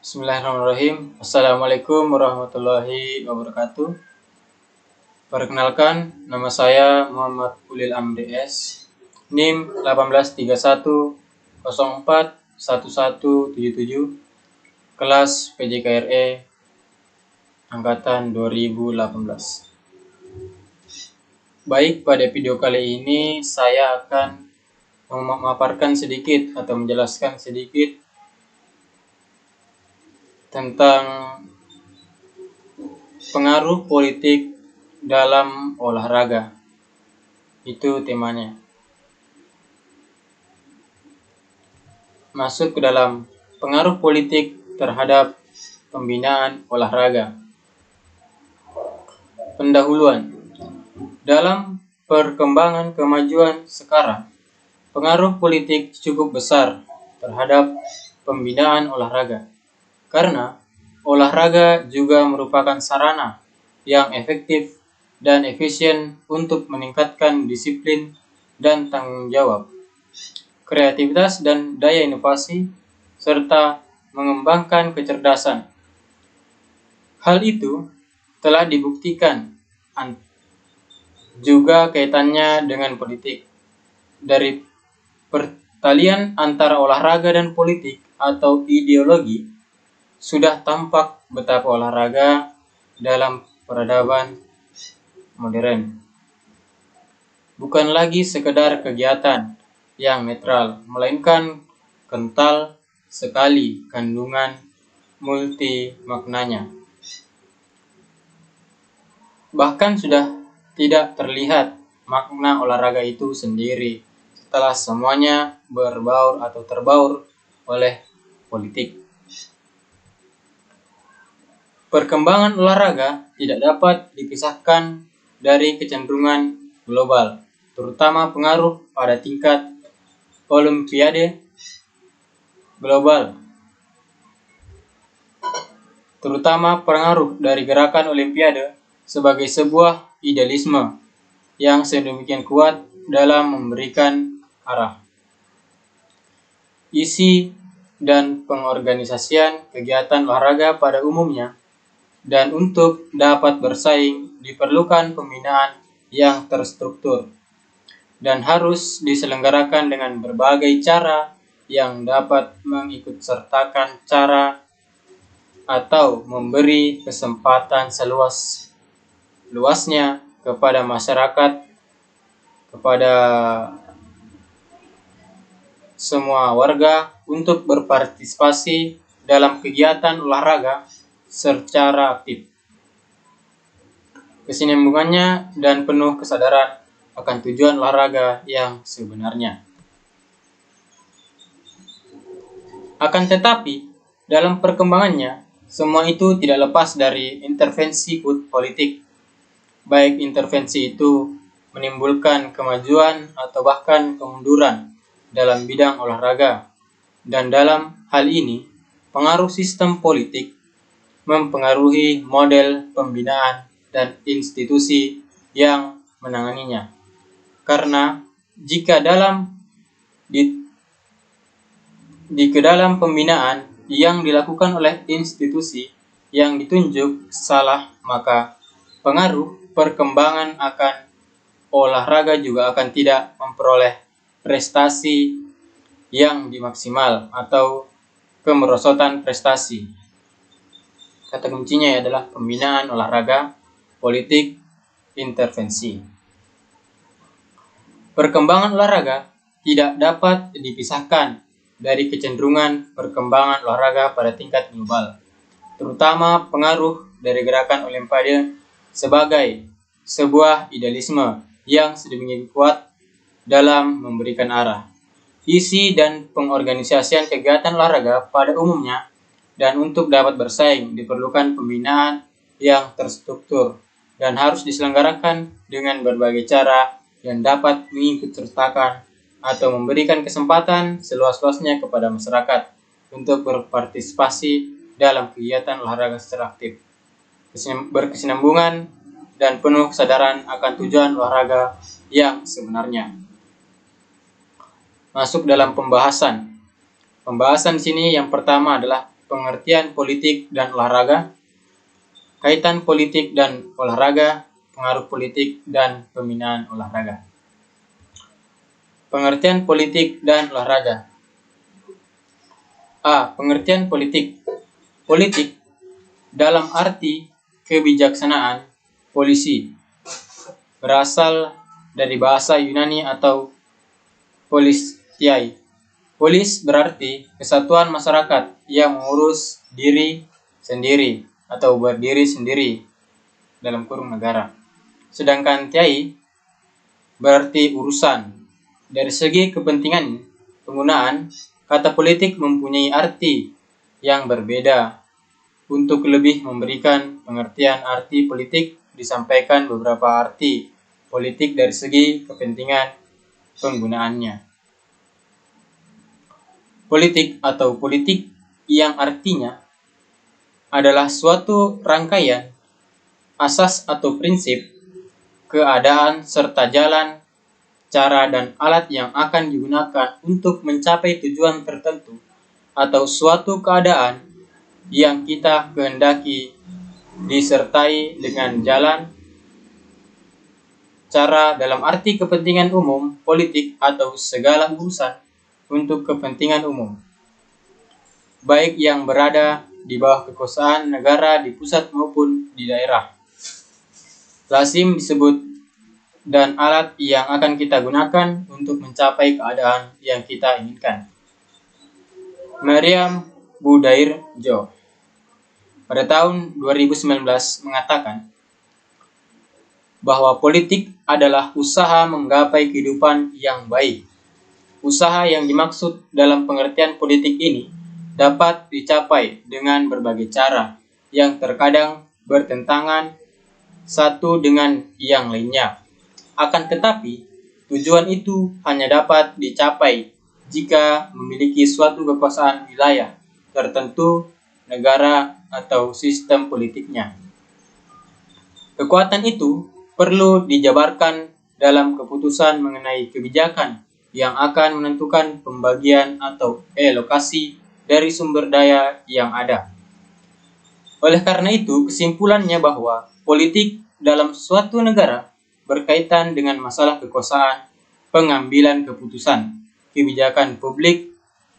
Bismillahirrahmanirrahim. Assalamualaikum warahmatullahi wabarakatuh. Perkenalkan, nama saya Muhammad Ulil Amri S. NIM 1831041177, kelas PJKRE angkatan 2018. Baik, pada video kali ini saya akan memaparkan sedikit atau menjelaskan sedikit tentang pengaruh politik dalam olahraga. Itu temanya. Masuk ke dalam pengaruh politik terhadap pembinaan olahraga. Pendahuluan. Dalam perkembangan kemajuan sekarang, pengaruh politik cukup besar terhadap pembinaan olahraga. Karena olahraga juga merupakan sarana yang efektif dan efisien untuk meningkatkan disiplin dan tanggung jawab, kreativitas dan daya inovasi, serta mengembangkan kecerdasan. Hal itu telah dibuktikan juga kaitannya dengan politik. Dari pertalian antara olahraga dan politik atau ideologi, sudah tampak betapa olahraga dalam peradaban modern bukan lagi sekedar kegiatan yang netral, melainkan kental sekali kandungan multi maknanya. Bahkan sudah tidak terlihat makna olahraga itu sendiri setelah semuanya berbaur atau terbaur oleh politik. Perkembangan olahraga tidak dapat dipisahkan dari kecenderungan global, terutama pengaruh pada tingkat olimpiade global. Terutama pengaruh dari gerakan olimpiade sebagai sebuah idealisme yang sedemikian kuat dalam memberikan arah, isi, dan pengorganisasian kegiatan olahraga pada umumnya. Dan untuk dapat bersaing diperlukan pembinaan yang terstruktur dan harus diselenggarakan dengan berbagai cara yang dapat mengikutsertakan cara atau memberi kesempatan seluas-luasnya kepada masyarakat, kepada semua warga untuk berpartisipasi dalam kegiatan olahraga secara aktif. Kesinambungannya dan penuh kesadaran akan tujuan olahraga yang sebenarnya. Akan tetapi, dalam perkembangannya, semua itu tidak lepas dari intervensi politik. Baik intervensi itu menimbulkan kemajuan atau bahkan kemunduran dalam bidang olahraga. Dan dalam hal ini, pengaruh sistem politik mempengaruhi model pembinaan dan institusi yang menanganinya. Karena jika dalam pembinaan yang dilakukan oleh institusi yang ditunjuk salah, maka pengaruh perkembangan akan olahraga juga akan tidak memperoleh prestasi yang dimaksimal atau kemerosotan prestasi. Kata kuncinya adalah pembinaan olahraga, politik, intervensi. Perkembangan olahraga tidak dapat dipisahkan dari kecenderungan perkembangan olahraga pada tingkat global, terutama pengaruh dari gerakan olimpiade sebagai sebuah idealisme yang sedemikian kuat dalam memberikan arah, isi, dan pengorganisasian kegiatan olahraga pada umumnya. Dan untuk dapat bersaing diperlukan pembinaan yang terstruktur dan harus diselenggarakan dengan berbagai cara yang dapat mengikutsertakan atau memberikan kesempatan seluas-luasnya kepada masyarakat untuk berpartisipasi dalam kegiatan olahraga secara aktif, berkesinambungan, dan penuh kesadaran akan tujuan olahraga yang sebenarnya. Masuk dalam pembahasan. Pembahasan di sini yang pertama adalah pengertian politik dan olahraga, kaitan politik dan olahraga, pengaruh politik dan pembinaan olahraga. Pengertian politik dan olahraga. A. Pengertian politik. Politik dalam arti kebijaksanaan, polisi, berasal dari bahasa Yunani atau polistiai. Polis berarti kesatuan masyarakat yang mengurus diri sendiri atau berdiri sendiri dalam kurung negara. Sedangkan tiai berarti urusan. Dari segi kepentingan penggunaan, kata politik mempunyai arti yang berbeda. Untuk lebih memberikan pengertian arti politik, disampaikan beberapa arti politik dari segi kepentingan penggunaannya. Politik atau politik yang artinya adalah suatu rangkaian asas atau prinsip, keadaan serta jalan, cara dan alat yang akan digunakan untuk mencapai tujuan tertentu atau suatu keadaan yang kita kehendaki, disertai dengan jalan, cara dalam arti kepentingan umum, politik atau segala urusan untuk kepentingan umum, baik yang berada di bawah kekuasaan negara di pusat maupun di daerah. Lazim disebut dan alat yang akan kita gunakan untuk mencapai keadaan yang kita inginkan. Maryam Budairjo pada tahun 2019 mengatakan bahwa politik adalah usaha menggapai kehidupan yang baik. Usaha yang dimaksud dalam pengertian politik ini dapat dicapai dengan berbagai cara yang terkadang bertentangan satu dengan yang lainnya. Akan tetapi, tujuan itu hanya dapat dicapai jika memiliki suatu kekuasaan wilayah tertentu, negara, atau sistem politiknya. Kekuatan itu perlu dijabarkan dalam keputusan mengenai kebijakan yang akan menentukan pembagian atau alokasi dari sumber daya yang ada. Oleh karena itu, kesimpulannya bahwa politik dalam suatu negara berkaitan dengan masalah kekuasaan, pengambilan keputusan, kebijakan publik,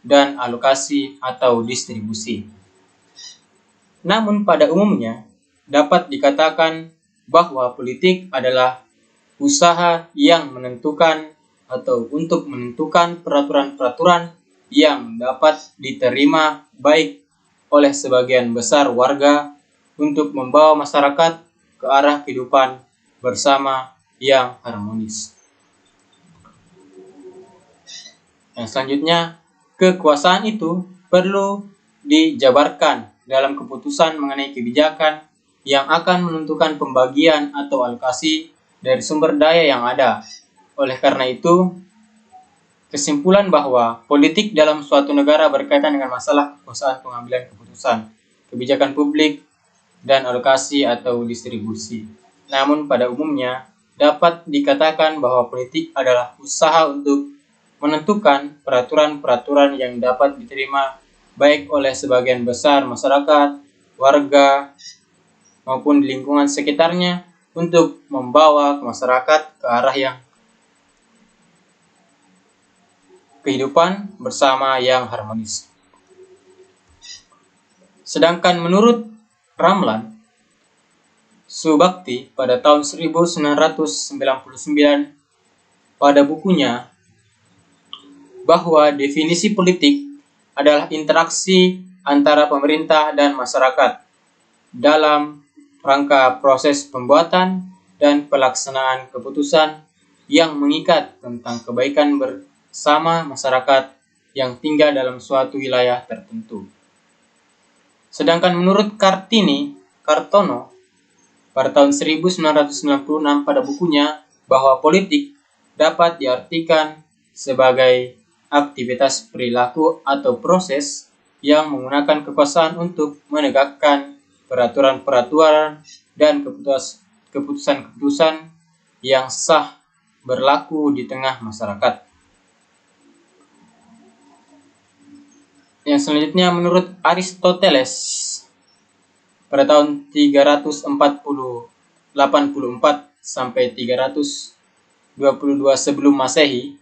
dan alokasi atau distribusi. Namun pada umumnya, dapat dikatakan bahwa politik adalah usaha yang menentukan atau untuk menentukan peraturan-peraturan yang dapat diterima baik oleh sebagian besar warga untuk membawa masyarakat ke arah kehidupan bersama yang harmonis. Yang selanjutnya, kekuasaan itu perlu dijabarkan dalam keputusan mengenai kebijakan yang akan menentukan pembagian atau alokasi dari sumber daya yang ada. Oleh karena itu, kesimpulan bahwa politik dalam suatu negara berkaitan dengan masalah kekuasaan pengambilan keputusan, kebijakan publik, dan alokasi atau distribusi. Namun pada umumnya, dapat dikatakan bahwa politik adalah usaha untuk menentukan peraturan-peraturan yang dapat diterima baik oleh sebagian besar masyarakat, warga, maupun di lingkungan sekitarnya untuk membawa masyarakat ke arah yang kehidupan bersama yang harmonis. Sedangkan menurut Ramlan Subakti pada tahun 1999 pada bukunya bahwa definisi politik adalah interaksi antara pemerintah dan masyarakat dalam rangka proses pembuatan dan pelaksanaan keputusan yang mengikat tentang kebaikan bersama masyarakat yang tinggal dalam suatu wilayah tertentu. Sedangkan menurut Kartono pada tahun 1996 pada bukunya bahwa politik dapat diartikan sebagai aktivitas perilaku atau proses yang menggunakan kekuasaan untuk menegakkan peraturan-peraturan dan keputusan-keputusan yang sah berlaku di tengah masyarakat. Yang selanjutnya menurut Aristoteles pada tahun 384 sampai 322 sebelum Masehi,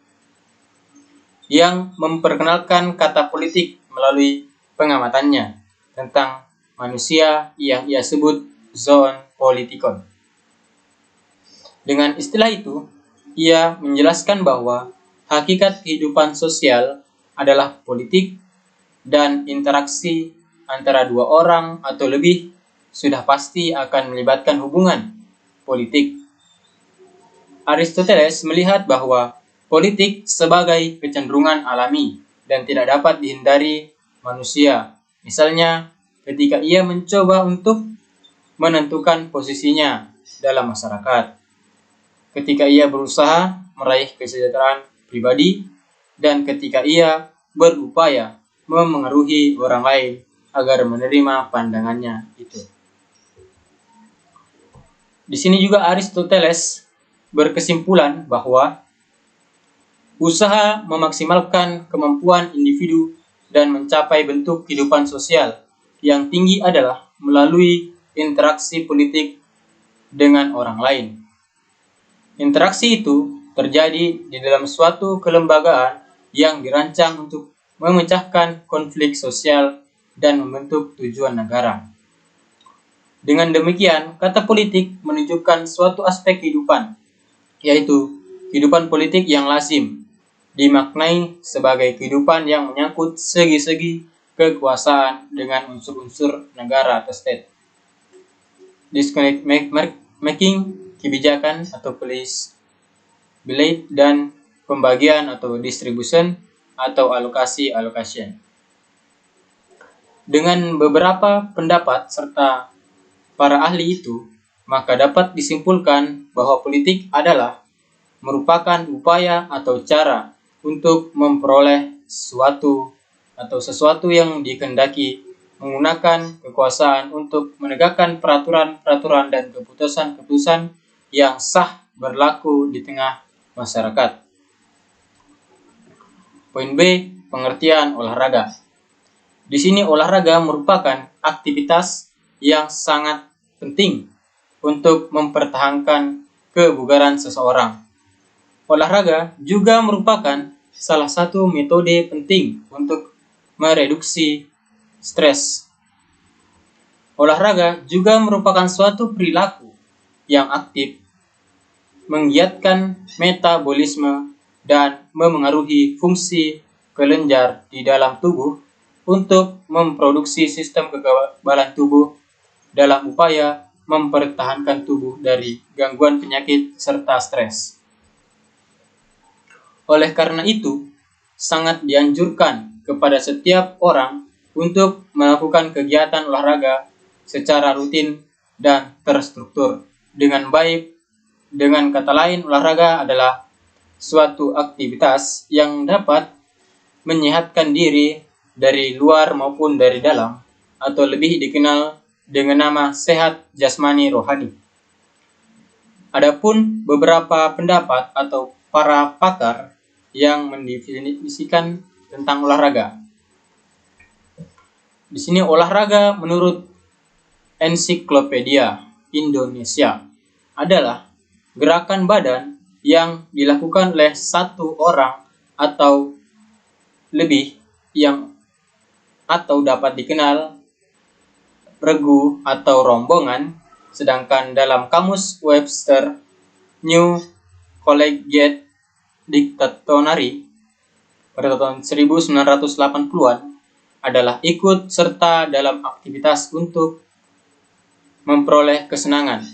yang memperkenalkan kata politik melalui pengamatannya tentang manusia yang ia sebut zoon politikon. Dengan istilah itu, ia menjelaskan bahwa hakikat kehidupan sosial adalah politik dan interaksi antara dua orang atau lebih sudah pasti akan melibatkan hubungan politik. Aristoteles melihat bahwa politik sebagai kecenderungan alami dan tidak dapat dihindari manusia. Misalnya, ketika ia mencoba untuk menentukan posisinya dalam masyarakat, ketika ia berusaha meraih kesejahteraan pribadi, dan ketika ia berupaya memengaruhi orang lain agar menerima pandangannya itu. Di sini juga Aristoteles berkesimpulan bahwa usaha memaksimalkan kemampuan individu dan mencapai bentuk kehidupan sosial yang tinggi adalah melalui interaksi politik dengan orang lain. Interaksi itu terjadi di dalam suatu kelembagaan yang dirancang untuk memecahkan konflik sosial dan membentuk tujuan negara. Dengan demikian, kata politik menunjukkan suatu aspek kehidupan, yaitu kehidupan politik yang lazim, dimaknai sebagai kehidupan yang menyangkut segi-segi kekuasaan dengan unsur-unsur negara atau state. Disconnect making, kebijakan atau policy, belate, dan pembagian atau distribution atau allocation. Dengan beberapa pendapat serta para ahli itu, maka dapat disimpulkan bahwa politik adalah merupakan upaya atau cara untuk memperoleh sesuatu yang dikehendaki menggunakan kekuasaan untuk menegakkan peraturan-peraturan dan keputusan-keputusan yang sah berlaku di tengah masyarakat. Poin B, pengertian olahraga. Di sini olahraga merupakan aktivitas yang sangat penting untuk mempertahankan kebugaran seseorang. Olahraga juga merupakan salah satu metode penting untuk mereduksi stres. Olahraga juga merupakan suatu perilaku yang aktif, menggiatkan metabolisme, dan memengaruhi fungsi kelenjar di dalam tubuh untuk memproduksi sistem kekebalan tubuh dalam upaya mempertahankan tubuh dari gangguan penyakit serta stres. Oleh karena itu, sangat dianjurkan kepada setiap orang untuk melakukan kegiatan olahraga secara rutin dan terstruktur dengan baik. Dengan kata lain, olahraga adalah suatu aktivitas yang dapat menyehatkan diri dari luar maupun dari dalam, atau lebih dikenal dengan nama sehat jasmani rohani. Adapun beberapa pendapat atau para pakar yang mendefinisikan tentang olahraga. Di sini olahraga menurut Ensiklopedia Indonesia adalah gerakan badan yang dilakukan oleh satu orang atau lebih atau dapat dikenal regu atau rombongan, sedangkan dalam kamus Webster New Collegiate Dictionary pada tahun 1980-an adalah ikut serta dalam aktivitas untuk memperoleh kesenangan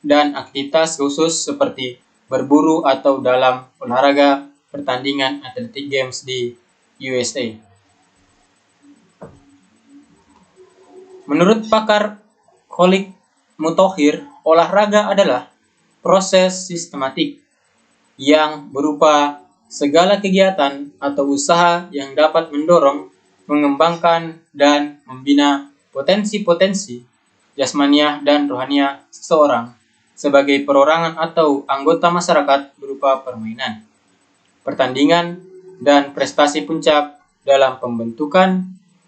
dan aktivitas khusus seperti berburu atau dalam olahraga pertandingan Athletic Games di USA. Menurut pakar Khalid Mutahhir, olahraga adalah proses sistematik yang berupa segala kegiatan atau usaha yang dapat mendorong, mengembangkan, dan membina potensi-potensi jasmaniah dan rohaniah seseorang sebagai perorangan atau anggota masyarakat berupa permainan, pertandingan, dan prestasi puncak dalam pembentukan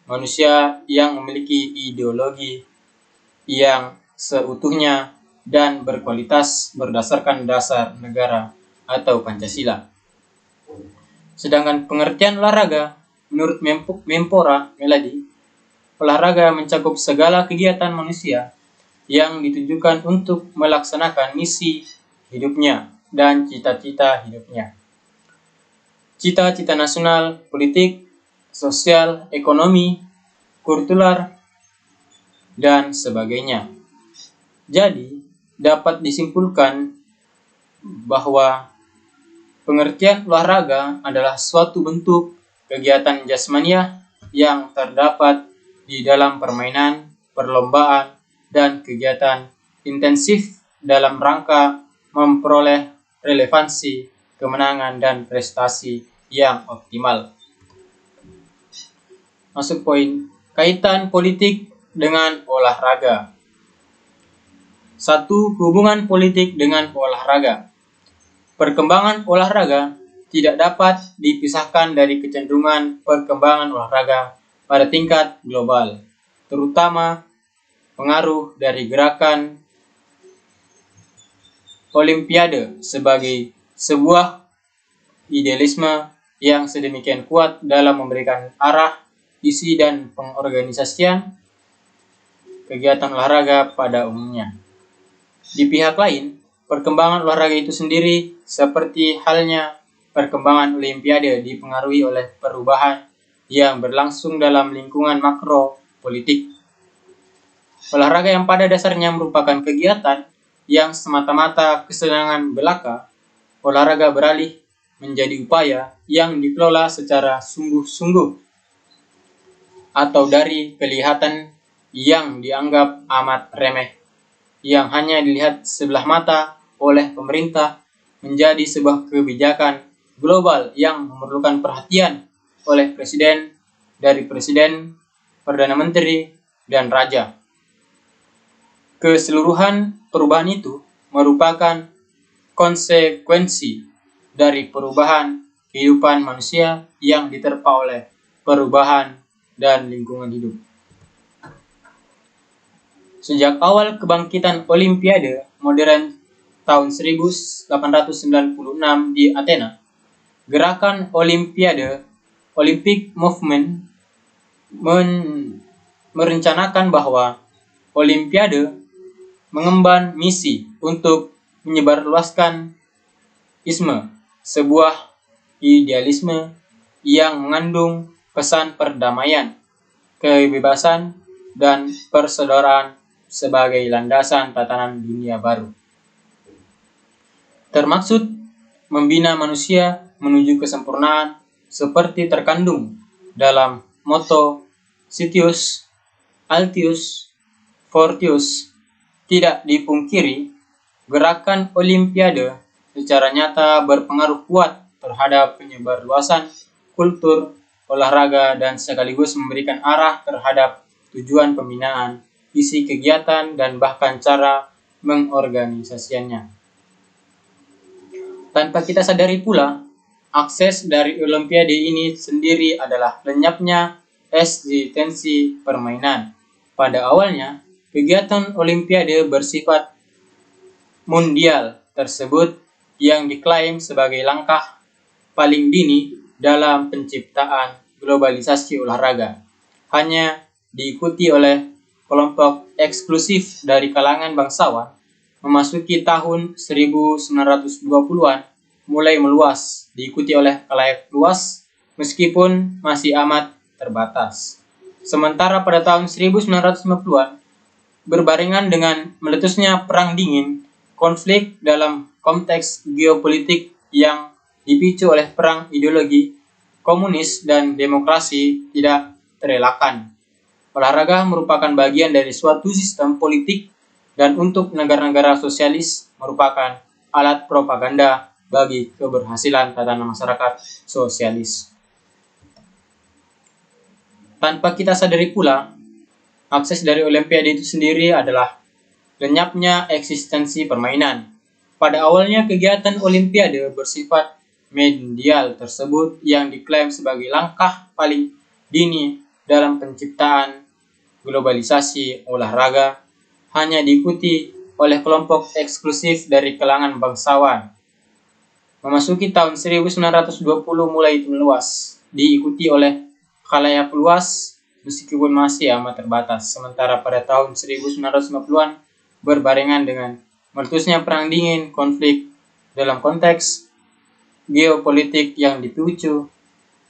manusia yang memiliki ideologi yang seutuhnya dan berkualitas berdasarkan dasar negara atau Pancasila. Sedangkan pengertian olahraga menurut Menpora Meladi, olahraga mencakup segala kegiatan manusia yang ditujukan untuk melaksanakan misi hidupnya dan cita-cita hidupnya. Cita-cita nasional, politik, sosial, ekonomi, kultural, dan sebagainya. Jadi, dapat disimpulkan bahwa pengertian olahraga adalah suatu bentuk kegiatan jasmaniah yang terdapat di dalam permainan, perlombaan, dan kegiatan intensif dalam rangka memperoleh relevansi, kemenangan, dan prestasi yang optimal. Masuk poin, kaitan politik dengan olahraga. 1. Hubungan politik dengan olahraga. Perkembangan olahraga tidak dapat dipisahkan dari kecenderungan perkembangan olahraga pada tingkat global, terutama pengaruh dari gerakan Olimpiade sebagai sebuah idealisme yang sedemikian kuat dalam memberikan arah, isi, dan pengorganisasian kegiatan olahraga pada umumnya. Di pihak lain, perkembangan olahraga itu sendiri seperti halnya perkembangan Olimpiade dipengaruhi oleh perubahan yang berlangsung dalam lingkungan makro politik. Olahraga yang pada dasarnya merupakan kegiatan yang semata-mata kesenangan belaka, olahraga beralih menjadi upaya yang dikelola secara sungguh-sungguh atau dari kelihatan yang dianggap amat remeh, yang hanya dilihat sebelah mata oleh pemerintah menjadi sebuah kebijakan global yang memerlukan perhatian oleh presiden, perdana menteri, dan raja. Keseluruhan perubahan itu merupakan konsekuensi dari perubahan kehidupan manusia yang diterpa oleh perubahan dan lingkungan hidup. Sejak awal kebangkitan Olimpiade modern tahun 1896 di Athena, gerakan Olimpiade Olympic Movement merencanakan bahwa Olimpiade mengemban misi untuk menyebarluaskan isme, sebuah idealisme yang mengandung pesan perdamaian, kebebasan, dan persaudaraan sebagai landasan tatanan dunia baru. Termaksud membina manusia menuju kesempurnaan seperti terkandung dalam motto Citius, Altius, Fortius. Tidak dipungkiri, gerakan Olimpiade secara nyata berpengaruh kuat terhadap penyebarluasan kultur, olahraga, dan sekaligus memberikan arah terhadap tujuan pembinaan, isi kegiatan, dan bahkan cara mengorganisasikannya. Tanpa kita sadari pula, akses dari Olimpiade ini sendiri adalah lenyapnya eksistensi permainan. Pada awalnya, kegiatan Olimpiade bersifat mundial tersebut yang diklaim sebagai langkah paling dini dalam penciptaan globalisasi olahraga, hanya diikuti oleh kelompok eksklusif dari kalangan bangsawan. Memasuki tahun 1920-an mulai meluas, diikuti oleh khalayak luas meskipun masih amat terbatas. Sementara pada tahun 1950-an, berbarengan dengan meletusnya Perang Dingin, konflik dalam konteks geopolitik yang dipicu oleh perang ideologi komunis dan demokrasi tidak terelakkan. Olahraga merupakan bagian dari suatu sistem politik dan untuk negara-negara sosialis merupakan alat propaganda bagi keberhasilan tatanan masyarakat sosialis. Tanpa kita sadari pula, akses dari Olimpiade itu sendiri adalah lenyapnya eksistensi permainan. Pada awalnya kegiatan Olimpiade bersifat medial tersebut yang diklaim sebagai langkah paling dini dalam penciptaan globalisasi olahraga hanya diikuti oleh kelompok eksklusif dari kalangan bangsawan. Memasuki tahun 1920 mulai meluas, diikuti oleh khalayak luas meskipun masih amat terbatas. Sementara pada tahun 1950-an berbarengan dengan meletusnya perang dingin, konflik dalam konteks geopolitik yang dipicu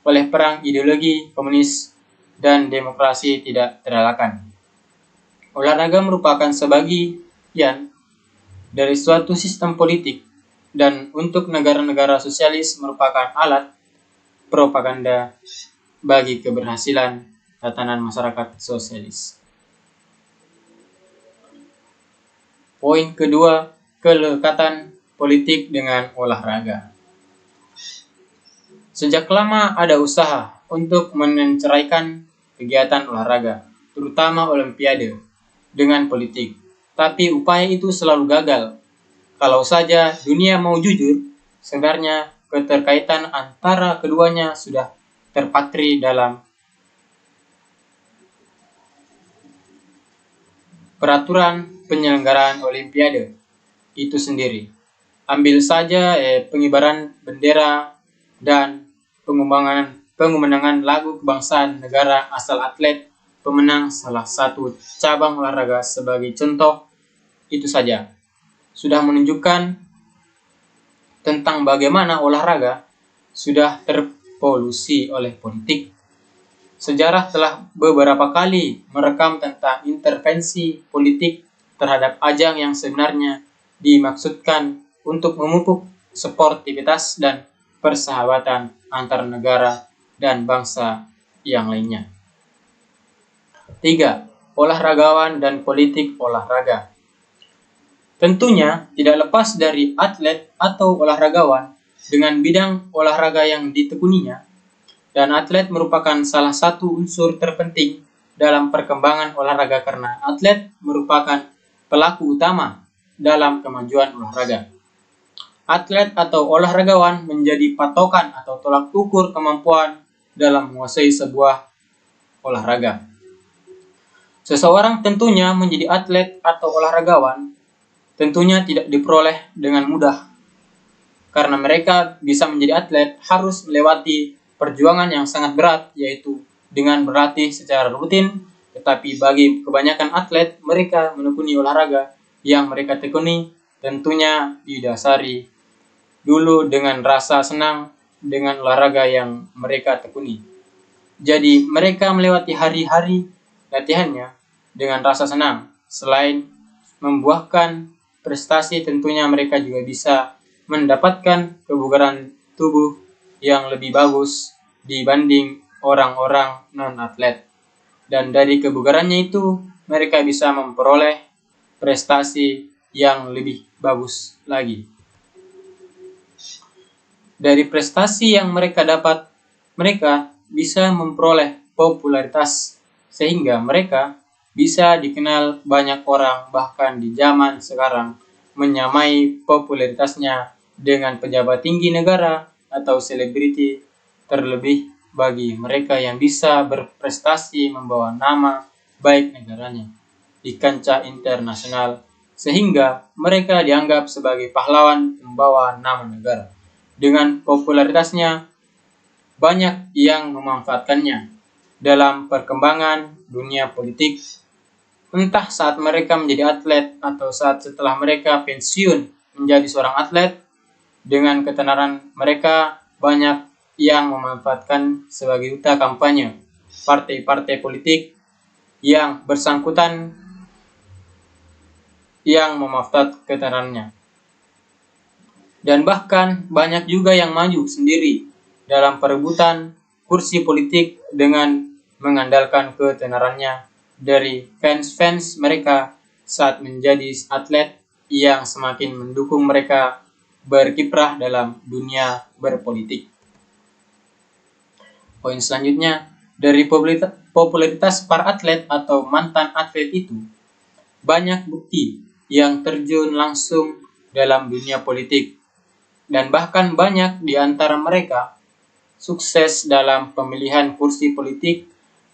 oleh perang ideologi komunis dan demokrasi tidak terelakkan. Olahraga merupakan sebagian dari suatu sistem politik dan untuk negara-negara sosialis merupakan alat propaganda bagi keberhasilan tatanan masyarakat sosialis. Poin kedua, kelekatan politik dengan olahraga. Sejak lama ada usaha untuk menceraikan kegiatan olahraga, terutama olimpiade, dengan politik. Tapi upaya itu selalu gagal. Kalau saja dunia mau jujur, sebenarnya keterkaitan antara keduanya sudah terpatri dalam peraturan penyelenggaraan olimpiade itu sendiri. Ambil saja pengibaran bendera dan pengumenangan lagu kebangsaan negara asal atlet pemenang salah satu cabang olahraga sebagai contoh, itu saja sudah menunjukkan tentang bagaimana olahraga sudah terpolusi oleh politik. Sejarah telah beberapa kali merekam tentang intervensi politik terhadap ajang yang sebenarnya dimaksudkan untuk memupuk sportivitas dan persahabatan antar negara dan bangsa yang lainnya. 3. Olahragawan dan politik olahraga. Tentunya tidak lepas dari atlet atau olahragawan dengan bidang olahraga yang ditekuninya, dan atlet merupakan salah satu unsur terpenting dalam perkembangan olahraga karena atlet merupakan pelaku utama dalam kemajuan olahraga. Atlet atau olahragawan menjadi patokan atau tolak ukur kemampuan dalam menguasai sebuah olahraga. Seseorang tentunya menjadi atlet atau olahragawan tentunya tidak diperoleh dengan mudah. Karena mereka bisa menjadi atlet harus melewati perjuangan yang sangat berat, yaitu dengan berlatih secara rutin. Tetapi bagi kebanyakan atlet, mereka menekuni olahraga yang mereka tekuni tentunya didasari dulu dengan rasa senang dengan olahraga yang mereka tekuni. Jadi mereka melewati hari-hari latihannya dengan rasa senang. Selain membuahkan prestasi, tentunya mereka juga bisa mendapatkan kebugaran tubuh yang lebih bagus dibanding orang-orang non-atlet. Dan dari kebugarannya itu, mereka bisa memperoleh prestasi yang lebih bagus lagi. Dari prestasi yang mereka dapat, mereka bisa memperoleh popularitas sehingga mereka bisa dikenal banyak orang, bahkan di zaman sekarang menyamai popularitasnya dengan pejabat tinggi negara atau selebriti, terlebih bagi mereka yang bisa berprestasi membawa nama baik negaranya di kancah internasional sehingga mereka dianggap sebagai pahlawan membawa nama negara. Dengan popularitasnya, banyak yang memanfaatkannya dalam perkembangan dunia politik, entah saat mereka menjadi atlet atau saat setelah mereka pensiun menjadi seorang atlet. Dengan ketenaran mereka, banyak yang memanfaatkan sebagai duta kampanye partai-partai politik yang bersangkutan yang memanfaatkan ketenarannya. Dan bahkan banyak juga yang maju sendiri dalam perebutan kursi politik dengan mengandalkan ketenarannya dari fans-fans mereka saat menjadi atlet yang semakin mendukung mereka berkiprah dalam dunia berpolitik. Poin selanjutnya, dari popularitas para atlet atau mantan atlet itu, banyak bukti yang terjun langsung dalam dunia politik, dan bahkan banyak di antara mereka sukses dalam pemilihan kursi politik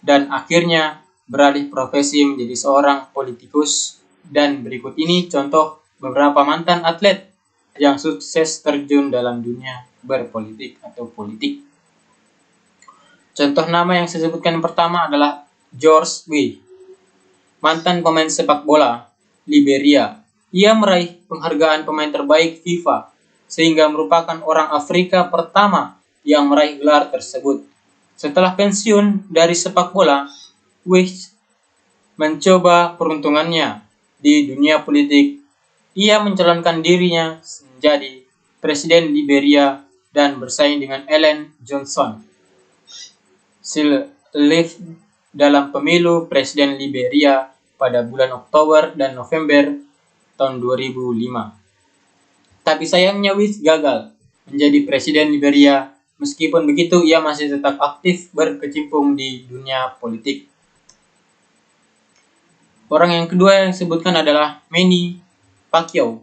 dan akhirnya beralih profesi menjadi seorang politikus. Dan berikut ini contoh beberapa mantan atlet yang sukses terjun dalam dunia berpolitik atau politik. Contoh nama yang saya sebutkan yang pertama adalah George Weah, mantan pemain sepak bola Liberia. Ia meraih penghargaan pemain terbaik FIFA, sehingga merupakan orang Afrika pertama yang meraih gelar tersebut. Setelah pensiun dari sepak bola, Weah mencoba peruntungannya di dunia politik. Ia mencalonkan dirinya menjadi presiden Liberia dan bersaing dengan Ellen Johnson Sirleaf dalam pemilu presiden Liberia pada bulan Oktober dan November tahun 2005. Tapi sayangnya Weah gagal menjadi presiden Liberia. Meskipun begitu, ia masih tetap aktif berkecimpung di dunia politik. Orang yang kedua yang disebutkan adalah Manny Pacquiao,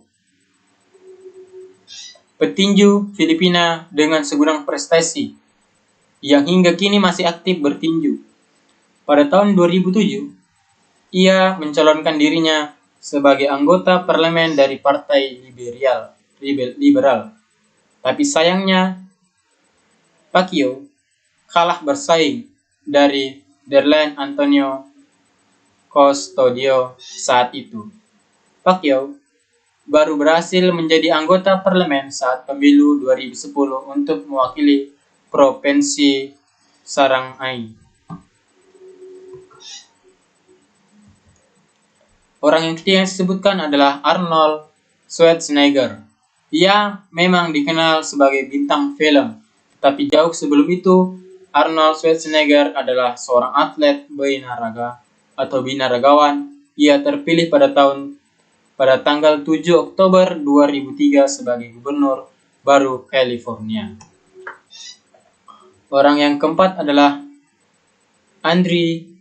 petinju Filipina dengan segudang prestasi yang hingga kini masih aktif bertinju. Pada tahun 2007, ia mencalonkan dirinya sebagai anggota parlemen dari Partai Liberal. Tapi sayangnya, Pacquiao kalah bersaing dari Derlane Antonio Custodio saat itu. Pacquiao baru berhasil menjadi anggota parlemen saat pemilu 2010 untuk mewakili Provinsi Sarangai. Orang yang ketiga yang disebutkan adalah Arnold Schwarzenegger. Ia memang dikenal sebagai bintang film, tetapi jauh sebelum itu, Arnold Schwarzenegger adalah seorang atlet binaraga atau binaragawan. Ia terpilih pada tanggal 7 Oktober 2003 sebagai gubernur baru California. Orang yang keempat adalah Andriy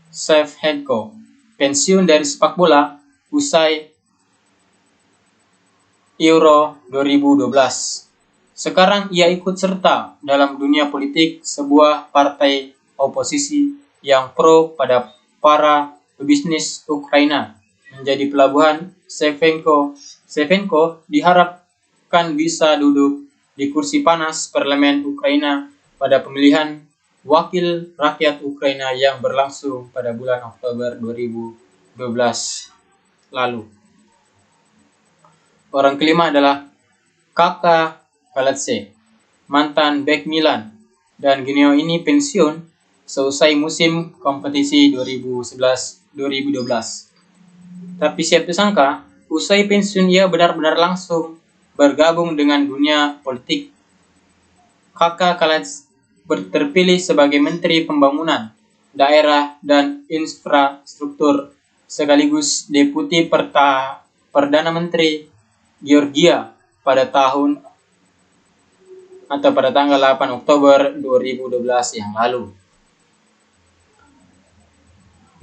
Shevchenko, pensiun dari sepak bola usai Euro 2012. Sekarang ia ikut serta dalam dunia politik sebuah partai oposisi yang pro pada para pebisnis Ukraina. Menjadi pelabuhan, Shevchenko diharapkan bisa duduk di kursi panas parlemen Ukraina pada pemilihan wakil rakyat Ukraina yang berlangsung pada bulan Oktober 2012 lalu. Orang kelima adalah Kaka Kaladze, mantan bek Milan, dan Genio ini pensiun seusai musim kompetisi 2011-2012. Tapi siapa sangka, usai pensiun ia benar-benar langsung bergabung dengan dunia politik. Kaka Kaladze terpilih sebagai Menteri Pembangunan Daerah dan Infrastruktur sekaligus Deputi Perdana Menteri Georgia pada tanggal 8 Oktober 2012 yang lalu.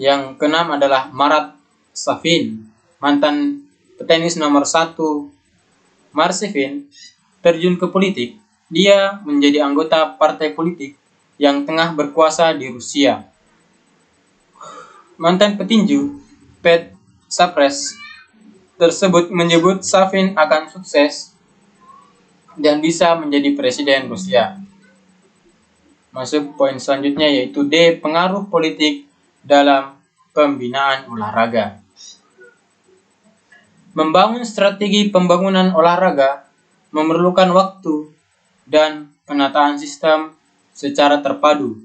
Yang keenam adalah Marat Safin, mantan petenis nomor 1. Marat Safin terjun ke politik. Dia menjadi anggota partai politik yang tengah berkuasa di Rusia. Mantan petinju Pet Sampras tersebut menyebut Safin akan sukses dan bisa menjadi presiden Rusia. Masuk poin selanjutnya yaitu D. Pengaruh politik dalam pembinaan olahraga. Membangun strategi pembangunan olahraga memerlukan waktu dan penataan sistem secara terpadu.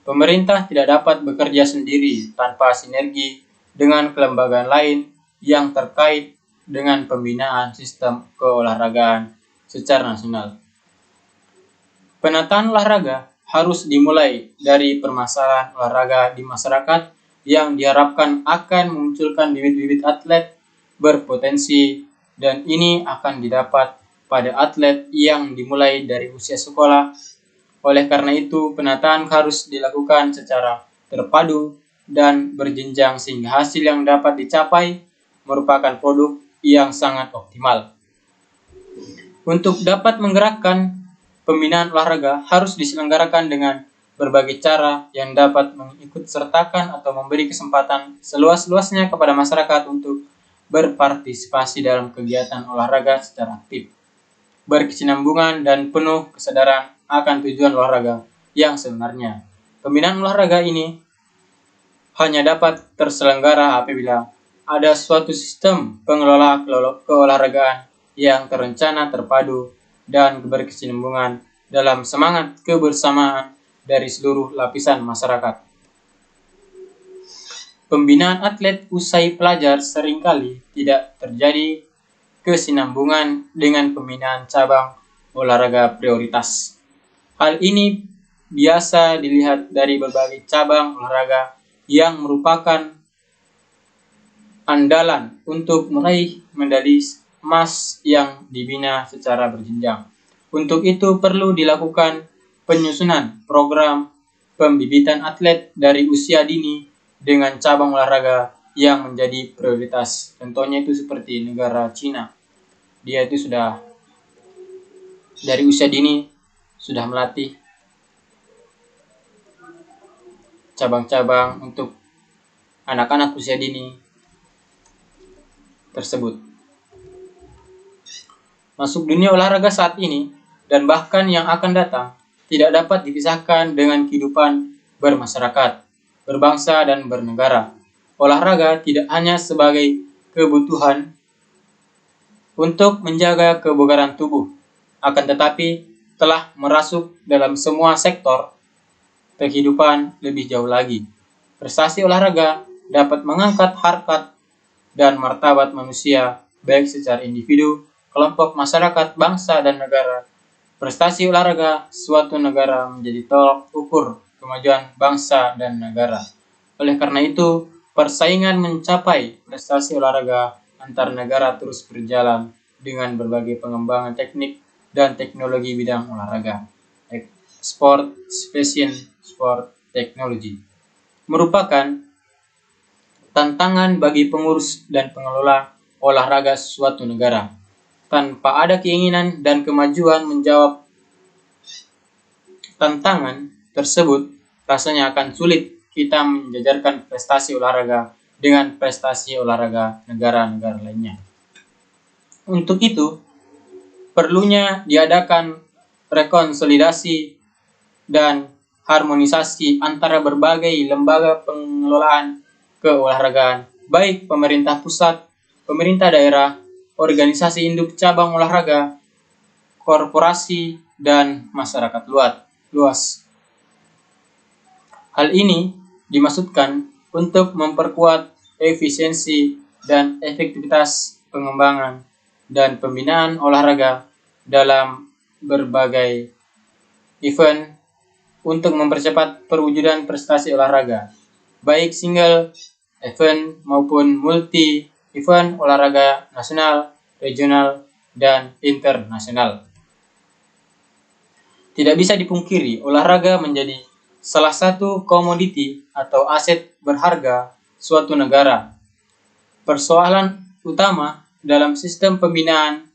Pemerintah tidak dapat bekerja sendiri tanpa sinergi dengan kelembagaan lain yang terkait dengan pembinaan sistem keolahragaan secara nasional. Penataan olahraga harus dimulai dari permasalahan olahraga di masyarakat yang diharapkan akan memunculkan bibit-bibit atlet berpotensi, dan ini akan didapat pada atlet yang dimulai dari usia sekolah. Oleh karena itu, penataan harus dilakukan secara terpadu dan berjenjang sehingga hasil yang dapat dicapai merupakan produk yang sangat optimal. Untuk dapat menggerakkan pembinaan olahraga harus diselenggarakan dengan berbagai cara yang dapat mengikut sertakan atau memberi kesempatan seluas-luasnya kepada masyarakat untuk berpartisipasi dalam kegiatan olahraga secara aktif, berkesinambungan dan penuh kesadaran akan tujuan olahraga yang sebenarnya. Pembinaan olahraga ini hanya dapat terselenggara apabila ada suatu sistem pengelola keolahragaan yang terencana, terpadu, dan berkesinambungan dalam semangat kebersamaan dari seluruh lapisan masyarakat. Pembinaan atlet usai pelajar seringkali tidak terjadi kesinambungan dengan pembinaan cabang olahraga prioritas. Hal ini biasa dilihat dari berbagai cabang olahraga yang merupakan andalan untuk meraih medali emas yang dibina secara berjenjang. Untuk itu perlu dilakukan penyusunan program pembibitan atlet dari usia dini dengan cabang olahraga yang menjadi prioritas. Contohnya itu seperti negara Cina. Dia itu sudah dari usia dini sudah melatih cabang-cabang untuk anak-anak usia dini tersebut. Masuk dunia olahraga saat ini dan bahkan yang akan datang tidak dapat dipisahkan dengan kehidupan bermasyarakat, berbangsa, dan bernegara. Olahraga tidak hanya sebagai kebutuhan untuk menjaga kebugaran tubuh, akan tetapi telah merasuk dalam semua sektor kehidupan lebih jauh lagi. Prestasi olahraga dapat mengangkat harkat dan martabat manusia, baik secara individu, kelompok masyarakat, bangsa, dan negara. Prestasi olahraga suatu negara menjadi tolak ukur kemajuan bangsa dan negara. Oleh karena itu, persaingan mencapai prestasi olahraga antar negara terus berjalan dengan berbagai pengembangan teknik dan teknologi bidang olahraga. Sport, sport technology merupakan tantangan bagi pengurus dan pengelola olahraga suatu negara. Tanpa ada keinginan dan kemajuan menjawab tantangan tersebut, rasanya akan sulit kita menjajarkan prestasi olahraga dengan prestasi olahraga negara-negara lainnya. Untuk itu, perlunya diadakan rekonsolidasi dan harmonisasi antara berbagai lembaga pengelolaan keolahragaan, baik pemerintah pusat, pemerintah daerah, organisasi induk cabang olahraga, korporasi, dan masyarakat luas. Hal ini dimaksudkan untuk memperkuat efisiensi dan efektivitas pengembangan dan pembinaan olahraga dalam berbagai event untuk mempercepat perwujudan prestasi olahraga, baik single event maupun multi event olahraga nasional, regional, dan internasional. Tidak bisa dipungkiri, olahraga menjadi salah satu komoditi atau aset berharga suatu negara. Persoalan utama dalam sistem pembinaan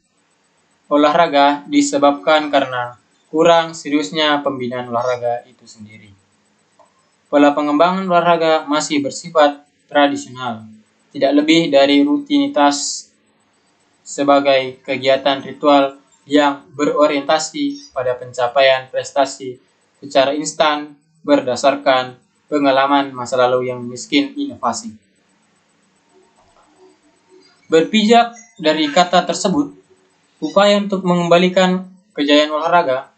olahraga disebabkan karena kurang seriusnya pembinaan olahraga itu sendiri. Pola pengembangan olahraga masih bersifat tradisional, tidak lebih dari rutinitas sebagai kegiatan ritual yang berorientasi pada pencapaian prestasi secara instan berdasarkan pengalaman masa lalu yang miskin inovasi. Berpijak dari kata tersebut, upaya untuk mengembalikan kejayaan olahraga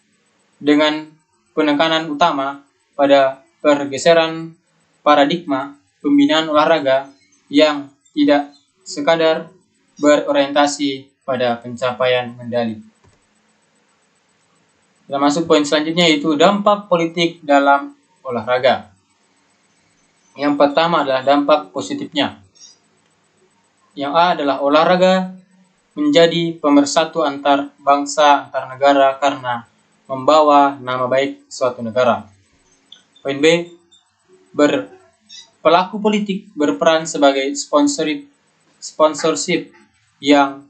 dengan penekanan utama pada pergeseran paradigma pembinaan olahraga yang tidak sekadar berorientasi pada pencapaian medali. Kita masuk poin selanjutnya, yaitu dampak politik dalam olahraga. Yang pertama adalah dampak positifnya. Yang A adalah olahraga menjadi pemersatu antar bangsa, antar negara karena membawa nama baik suatu negara. Poin B, pelaku politik berperan sebagai sponsorship yang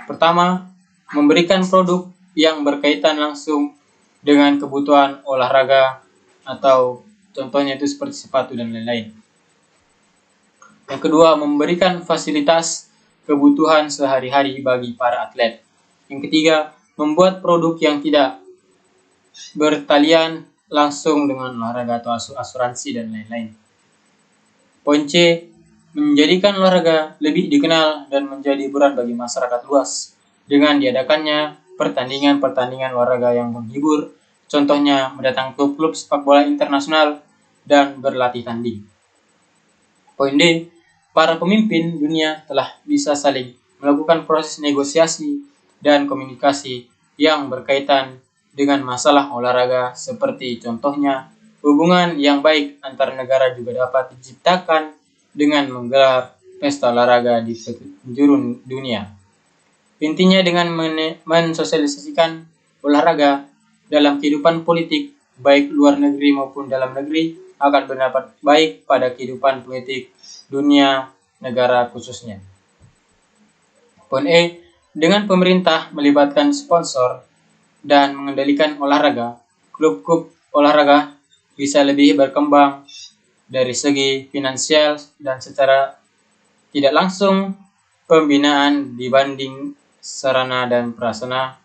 pertama memberikan produk yang berkaitan langsung dengan kebutuhan olahraga atau contohnya itu seperti sepatu dan lain-lain. Yang kedua, memberikan fasilitas kebutuhan sehari-hari bagi para atlet. Yang ketiga, membuat produk yang tidak bertalian langsung dengan olahraga atau asuransi dan lain-lain. Poin C, menjadikan olahraga lebih dikenal dan menjadi hiburan bagi masyarakat luas dengan diadakannya pertandingan-pertandingan olahraga yang menghibur, contohnya mendatang klub-klub sepak bola internasional dan berlatih tanding. Poin D, para pemimpin dunia telah bisa saling melakukan proses negosiasi dan komunikasi yang berkaitan dengan masalah olahraga, seperti contohnya hubungan yang baik antar negara juga dapat diciptakan dengan menggelar pesta olahraga di penjuru dunia. Intinya dengan mensosialisasikan olahraga dalam kehidupan politik, baik luar negeri maupun dalam negeri, akan berdampak baik pada kehidupan politik dunia negara khususnya. Poin E, dengan pemerintah melibatkan sponsor dan mengendalikan olahraga, klub-klub olahraga bisa lebih berkembang dari segi finansial dan secara tidak langsung pembinaan dibanding sarana dan prasarana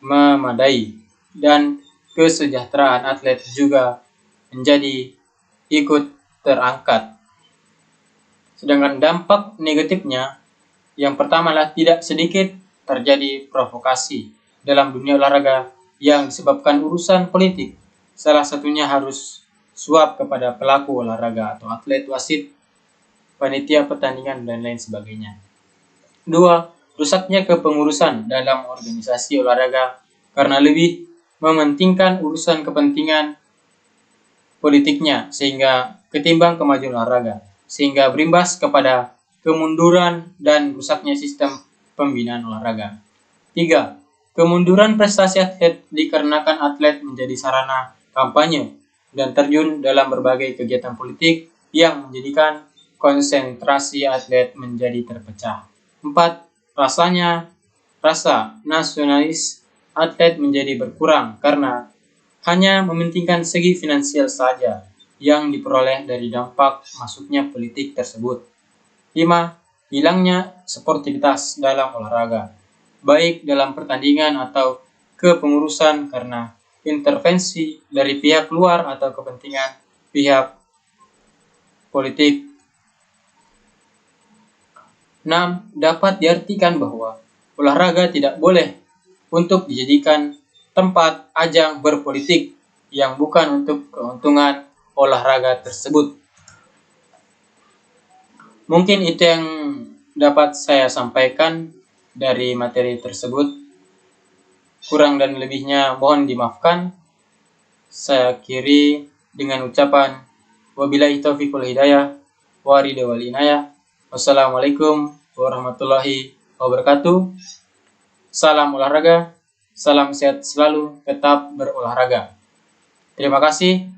memadai, dan kesejahteraan atlet juga menjadi ikut terangkat. Sedangkan dampak negatifnya, yang pertama adalah tidak sedikit terjadi provokasi dalam dunia olahraga yang disebabkan urusan politik. Salah satunya harus suap kepada pelaku olahraga atau atlet, wasit, panitia pertandingan, dan lain sebagainya. 2. Rusaknya kepengurusan dalam organisasi olahraga karena lebih mementingkan urusan kepentingan politiknya sehingga ketimbang kemajuan olahraga, sehingga berimbas kepada kemunduran dan rusaknya sistem pembinaan olahraga. 3. Kemunduran prestasi atlet dikarenakan atlet menjadi sarana kampanye dan terjun dalam berbagai kegiatan politik yang menjadikan konsentrasi atlet menjadi terpecah. 4. Rasa nasionalis atlet menjadi berkurang karena hanya mementingkan segi finansial saja yang diperoleh dari dampak masuknya politik tersebut. 5. Hilangnya sportivitas dalam olahraga, baik dalam pertandingan atau kepengurusan karena intervensi dari pihak luar atau kepentingan pihak politik. 6. Dapat diartikan bahwa olahraga tidak boleh untuk dijadikan tempat ajang berpolitik yang bukan untuk keuntungan olahraga tersebut. Mungkin itu yang dapat saya sampaikan dari materi tersebut. Kurang dan lebihnya mohon dimaafkan. Saya akhiri dengan ucapan wabillahi taufiq wal hidayah wa ridha wal inayah. Wassalamualaikum warahmatullahi wabarakatuh. Salam olahraga, salam sehat selalu, tetap berolahraga. Terima kasih.